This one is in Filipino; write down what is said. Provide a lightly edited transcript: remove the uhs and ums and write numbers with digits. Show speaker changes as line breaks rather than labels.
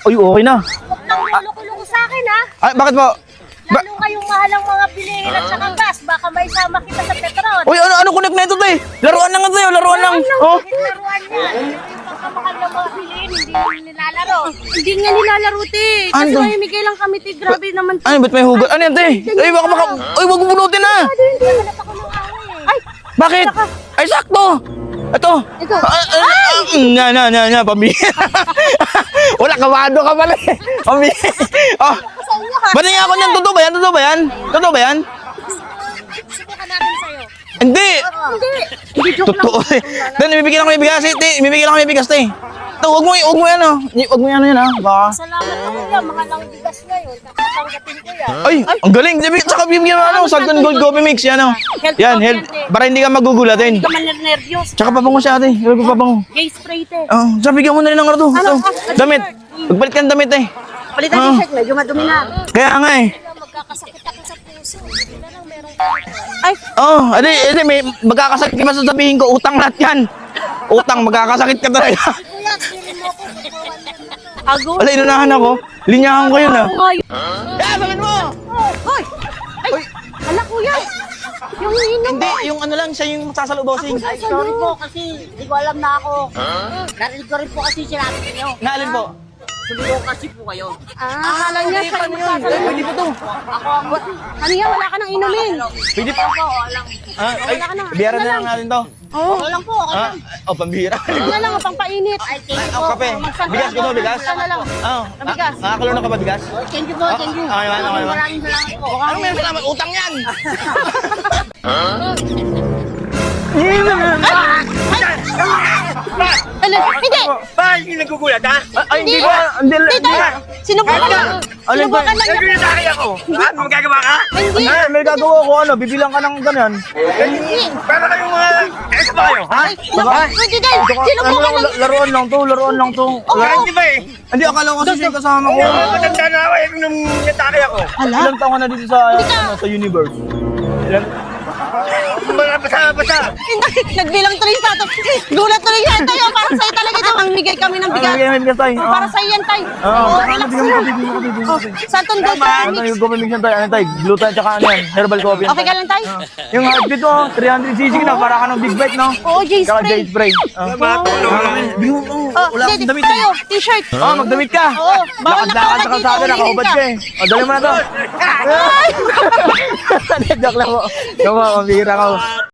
Okay na.
Huwag nang luluko-luko sa akin, ha?
Ay, bakit po?
Lalo kayong mahalang mga bilihin at saka gas. Baka may sama kita sa Petron.
Uy, ano connect na ito, te? Laruan lang ito, laruan lang. Oh.
Laruan yan. Yung pagkamahal ng mga bilihin, hindi nilalaro. Hindi nga nilalaro, te. Kasi
Ano?
mamimigay lang kami, te. Grabe naman, te.
Ay, ba't may hugot? Ano yan, te? Ay, baka Ay, wag mo bunutin na.
Hindi, hanap ako ng away, eh. Ay,
Bakit? Ay, sakto. Ito. Nya, pambihira. Wala, kabado ka pala eh. Pambihira. Oh.
sa inyo, ha?
Ba't nga ako niyan? Totoo ba yan? Totoo ba yan? Totoo ba yan?
Subukan natin sa'yo.
Hindi.
Hindi. Hindi, joke lang.
Totoo eh. Dan, ibibigyan ako may bigas eh. Te, ibibigyan ako may bigas, te. Ito, huwag mo yan, oh. Huwag mo yan, yan, ha. Baka.
Salamat ako yan. Mga lang bigas ngayon. Kakatanggapin ko yan.
Ay, ang galing. Tsaka bibigyan mo, Sultan Gold Coffee Mix, yan, oh. Yan, help. Para hindi ka magugulatin.
Hindi ka man nervyos.
Tsaka pabango siya, ate. Iba pabango.
Gay spray, te.
Oh, tsaka bigyan mo na rin ng ano to. Ito, damit. Magpalit ka ng damit, eh.
Palitan yung shirt, medyo madumi na.
Kaya nga, eh.
Magkakasakit ako sa puso. Hindi na lang merong...
Ay, oh, adi, may magkakasakit ka pa sasabihin ko, utang lahat yan. Utang, magkakasakit ka talaga.
Kuya, kirin mo ako. Ago?
Wala, inunahan ako. Linyahan ko yun, ah.
Ay!
Bakit mo?
Hoy! Ay! Ala, kuya! Yung inom
Hindi, yung ano lang, siya yung sasalubosing.
Ay, sorry po kasi hindi ko alam na ako. Narinig ko rin po kasi sinabi niyo.
Naalin po?
Sumigaw kasi po kayo. Akala niya siya yung
Ay, pwede po to.
Ako ang... Ano yan? Wala ka nang inumin.
Pwede po.
Ako, alam.
Ay, biyaran na lang natin to.
Oo. Okay lang po, okay lang.
Oh, pambira.
Ano na lang, pang painit. Ay, thank you po.
Kape. Bigas ko to, bigas.
Isa na lang.
Oh,
Bigas.
nakakulo na ka ba bigas?
Thank you po, thank you.
Okay, okay.
Maraming salamat po.
Ano may salamat? Utang yan!
Ano? Hindi!
Bakit hindi nagugulat, ha?
Ay, hindi ba? Hindi,
Dito! Sinubukan lang.
Alin ba?
Sinubukan lang niya.
Nagrinatake ako. Ha? Magagawa ka?
Hindi!
May gagawa ko ano, bibilang ka ng ganyan.
Hindi!
Para kayong mga... Ano ba kayo, ha?
Hindi dahil!
Ano
Sinubukan
lang,
lang.
laruan lang to.
Hindi ba eh?
Hindi, akala ko kasi siya yung kasama ko.
Matanda na ako eh nung natake ako.
Ilang taon ka na dito sa, sa universe? Ilang?
Mga basa-basa.
Hindi! Nagbilang tuloy sa ato. Gulat tuloy yan tayo. Para sa'yo talaga ito. Mamigay kami ng bigas.
May bigas tayo.
Para sa'yo yan tayo.
Oo,
Relax
bigyan
na.
mo ko.
Santon Gold
Ano
Mix.
yung coffee mix yan tayo? Ano tayo? Gluten tsaka ano yan? Herbal coffee.
Okay ka lang tayo?
Yung heartbeat mo, 300cc na, para ka ng big bite, no?
Oo,
Tsaka
J-spray.
J-spray.
Matulong naman.
Wala akong damit.
Tayo, t-shirt.
Oh, magdamit ka.
Oo, bawal na
Lakad-lakad sa
dito,
kalsada,
ulihin
nakaubad
ka.
ka eh. O, dali mo na to. Joke lang po. Joke lang, mabihira ka.